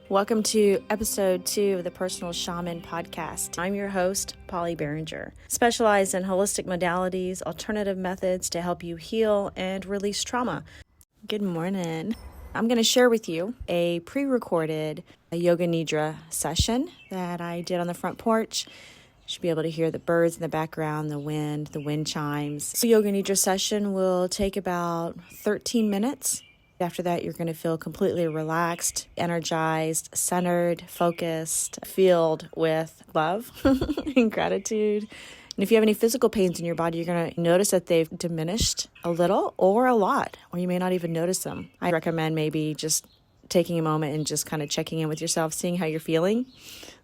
Welcome to episode 2 of the Personal Shaman Podcast. I'm your host, Polly Behringer, specialized in holistic modalities, alternative methods to help you heal and release trauma. Good morning. I'm going to share with you a pre-recorded Yoga Nidra session that I did on the front porch. You should be able to hear the birds in the background, the wind chimes. The Yoga Nidra session will take about 13 minutes. After that, you're going to feel completely relaxed, energized, centered, focused, filled with love and gratitude. And if you have any physical pains in your body, you're going to notice that they've diminished a little or a lot, or you may not even notice them. I recommend maybe just taking a moment and just kind of checking in with yourself, seeing how you're feeling.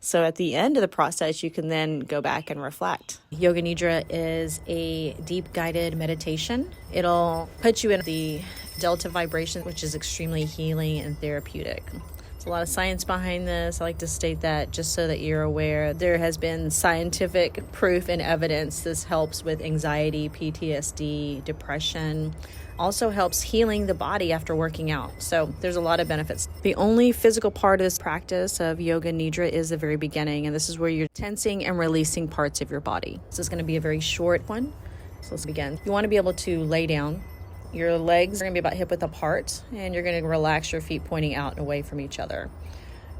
So at the end of the process, you can then go back and reflect. Yoga Nidra is a deep guided meditation. It'll put you in the delta vibration, which is extremely healing and therapeutic. There's a lot of science behind this. I like to state that just so that you're aware. There has been scientific proof and evidence this helps with anxiety, PTSD, depression. Also helps healing the body after working out. So there's a lot of benefits. The only physical part of this practice of Yoga Nidra is the very beginning, and this is where you're tensing and releasing parts of your body. This is going to be a very short one. So let's begin. You want to be able to lay down. Your legs are going to be about hip width apart, and you're going to relax your feet pointing out and away from each other.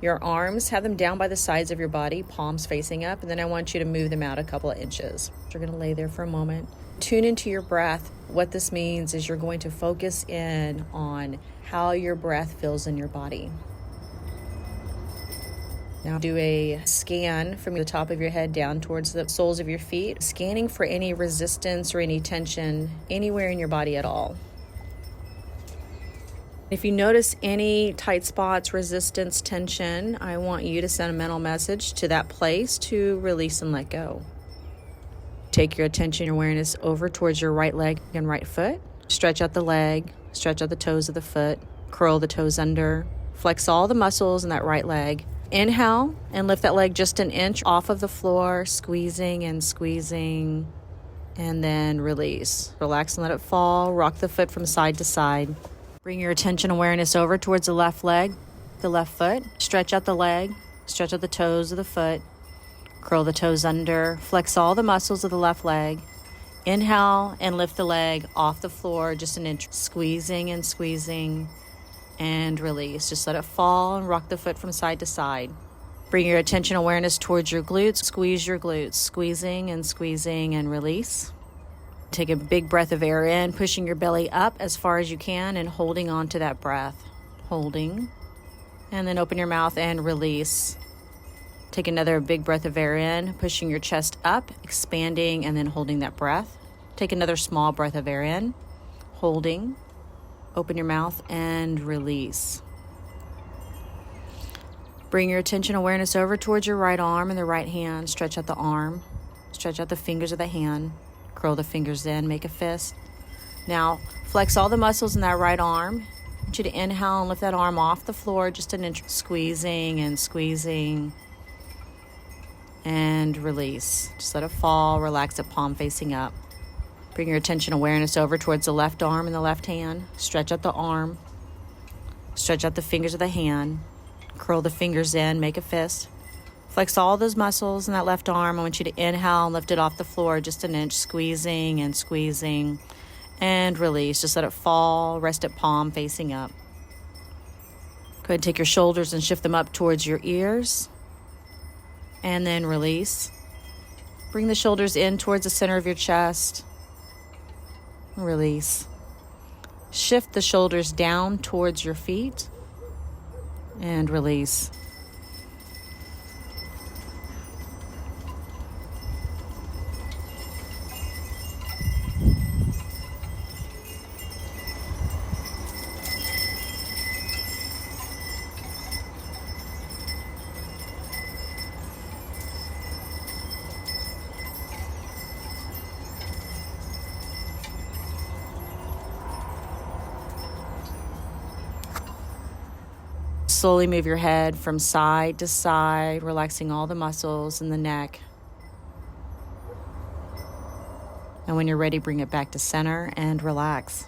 Your arms, have them down by the sides of your body, palms facing up, and then I want you to move them out a couple of inches. You're going to lay there for a moment. Tune into your breath. What this means is you're going to focus in on how your breath feels in your body. Now do a scan from the top of your head down towards the soles of your feet, scanning for any resistance or any tension anywhere in your body at all. If you notice any tight spots, resistance, tension, I want you to send a mental message to that place to release and let go. Take your attention, your awareness over towards your right leg and right foot. Stretch out the leg, stretch out the toes of the foot, curl the toes under, flex all the muscles in that right leg. Inhale and lift that leg just an inch off of the floor, squeezing, and then release. Relax and let it fall. Rock the foot from side to side. Bring your attention awareness over towards the left leg, the left foot. Stretch out the leg, stretch out the toes of the foot. Curl the toes under, flex all the muscles of the left leg. Inhale and lift the leg off the floor just an inch. Squeezing, and release. Just let it fall and rock the foot from side to side. Bring your attention awareness towards your glutes. Squeeze your glutes, squeezing, and release. Take a big breath of air in, pushing your belly up as far as you can and holding on to that breath. Holding. And then open your mouth and release. Take another big breath of air in, pushing your chest up, expanding, and then holding that breath. Take another small breath of air in, holding, open your mouth, and release. Bring your attention awareness over towards your right arm and the right hand. Stretch out the arm, stretch out the fingers of the hand, curl the fingers in, make a fist. Now, flex all the muscles in that right arm. I want you to inhale and lift that arm off the floor just an inch, squeezing, and release. Just let it fall, relax it, palm facing up. Bring your attention awareness over towards the left arm and the left hand. Stretch out the arm, stretch out the fingers of the hand, curl the fingers in, make a fist. Flex all those muscles in that left arm. I want you to inhale and lift it off the floor just an inch, squeezing, and release. Just let it fall, rest it, palm facing up. Go ahead and take your shoulders and shift them up towards your ears. And then release. Bring the shoulders in towards the center of your chest. Release. Shift the shoulders down towards your feet. And release. Slowly move your head from side to side, relaxing all the muscles in the neck. And when you're ready, bring it back to center and relax.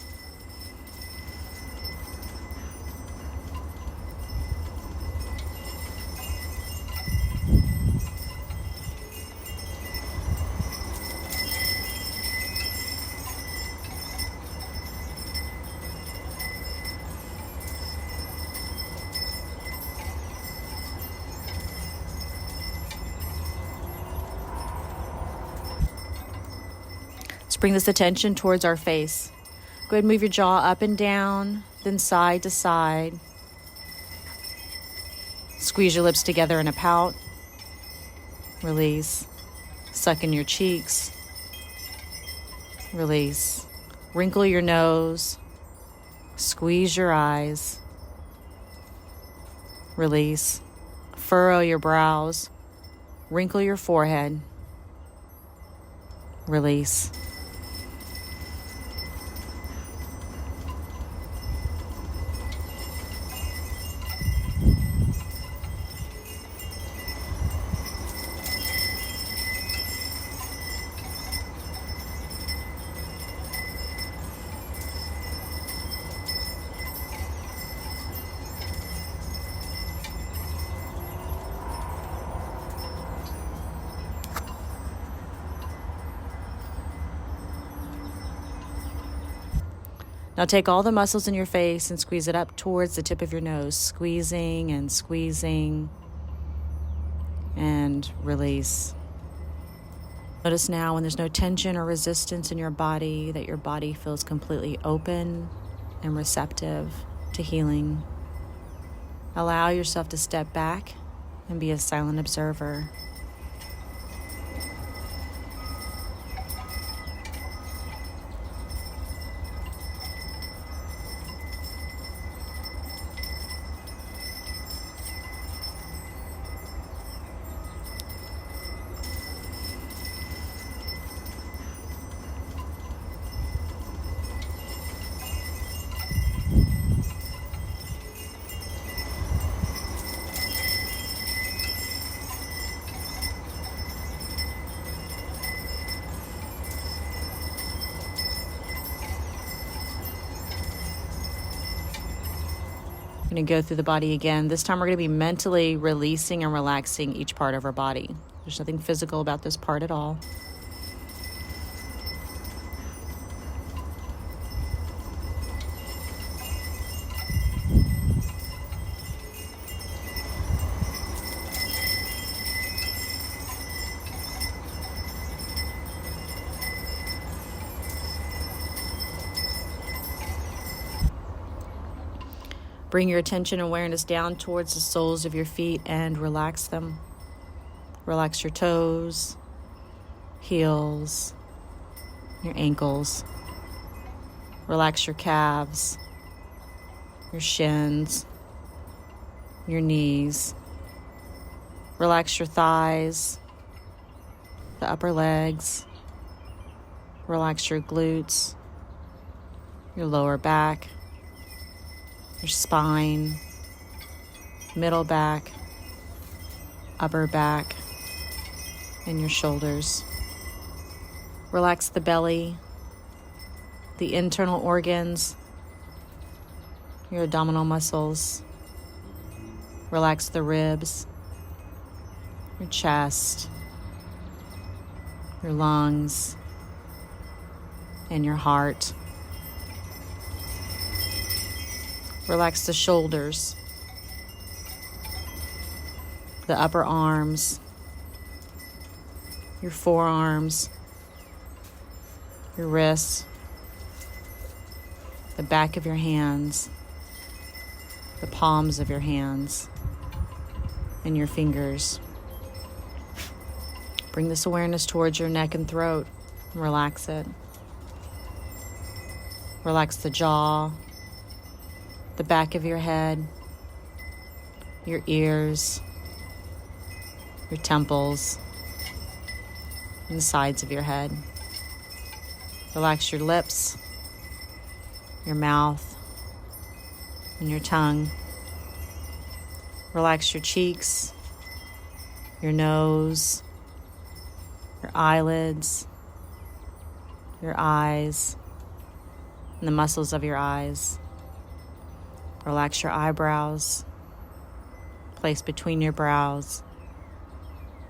bring this attention towards our face. Go ahead and move your jaw up and down, then side to side. Squeeze your lips together in a pout. Release. Suck in your cheeks. Release. Wrinkle your nose. Squeeze your eyes. Release. Furrow your brows. Wrinkle your forehead. Release. Now take all the muscles in your face and squeeze it up towards the tip of your nose, squeezing and release. Notice now when there's no tension or resistance in your body, that your body feels completely open and receptive to healing. Allow yourself to step back and be a silent observer. Going to go through the body again. This time we're going to be mentally releasing and relaxing each part of our body. There's nothing physical about this part at all. Bring your attention and awareness down towards the soles of your feet and relax them. Relax your toes, heels, your ankles. Relax your calves, your shins, your knees. Relax your thighs, the upper legs. Relax your glutes, your lower back, your spine, middle back, upper back, and your shoulders. Relax the belly, the internal organs, your abdominal muscles. Relax the ribs, your chest, your lungs, and your heart. Relax the shoulders, the upper arms, your forearms, your wrists, the back of your hands, the palms of your hands, and your fingers. Bring this awareness towards your neck and throat and relax it. Relax the jaw, the back of your head, your ears, your temples, and the sides of your head. Relax your lips, your mouth, and your tongue. Relax your cheeks, your nose, your eyelids, your eyes, and the muscles of your eyes. Relax your eyebrows, place between your brows,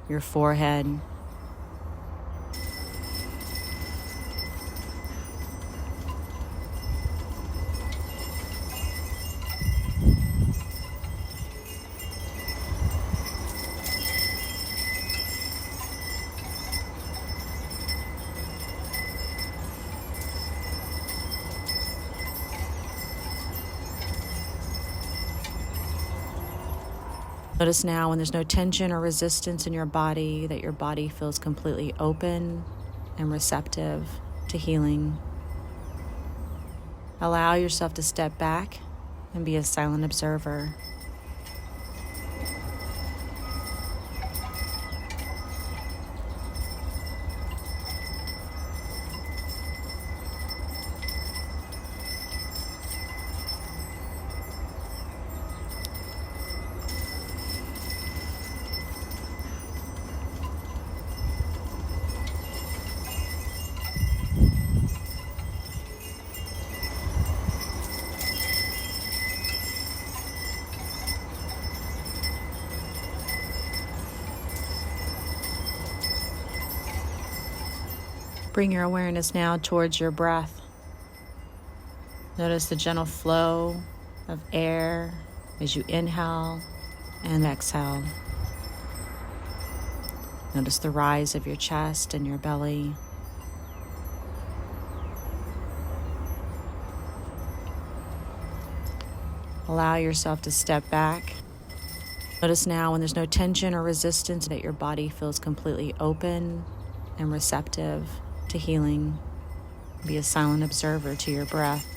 your forehead, Notice now when there's no tension or resistance in your body, that your body feels completely open and receptive to healing. Allow yourself to step back and be a silent observer. Bring your awareness now towards your breath. Notice the gentle flow of air as you inhale and exhale. Notice the rise of your chest and your belly. Allow yourself to step back. Notice now when there's no tension or resistance, that your body feels completely open and receptive to healing. Be a silent observer to your breath.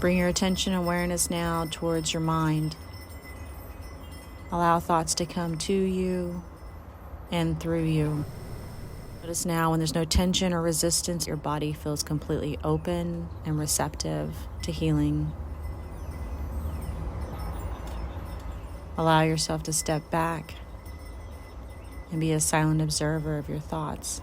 Bring your attention and awareness now towards your mind. Allow thoughts to come to you and through you. Notice now when there's no tension or resistance, your body feels completely open and receptive to healing. Allow yourself to step back and be a silent observer of your thoughts.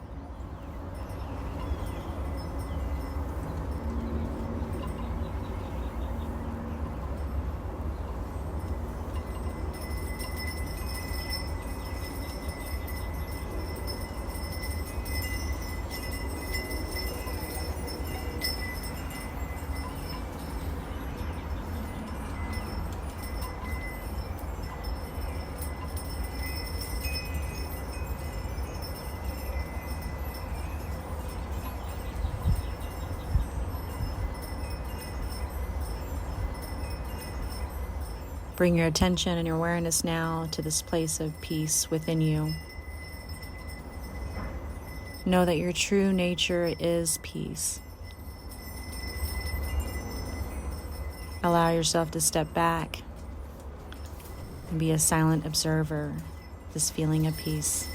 Bring your attention and your awareness now to this place of peace within you. Know that your true nature is peace. Allow yourself to step back and be a silent observer of this feeling of peace.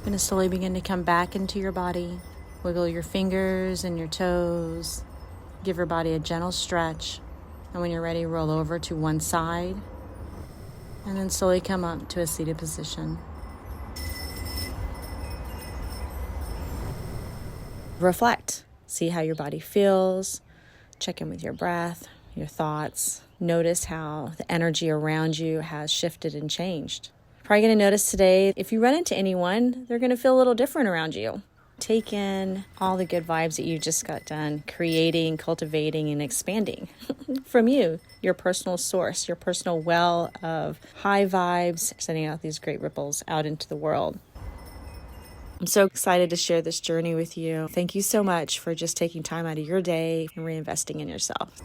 You're going to slowly begin to come back into your body. Wiggle your fingers and your toes. Give your body a gentle stretch. And when you're ready, roll over to one side. And then slowly come up to a seated position. Reflect. See how your body feels. Check in with your breath, your thoughts. Notice how the energy around you has shifted and changed. Probably going to notice today, if you run into anyone, they're going to feel a little different around you. Take in all the good vibes that you just got done creating, cultivating, and expanding from you, your personal source, your personal well of high vibes, sending out these great ripples out into the world. I'm so excited to share this journey with you. Thank you so much for just taking time out of your day and reinvesting in yourself.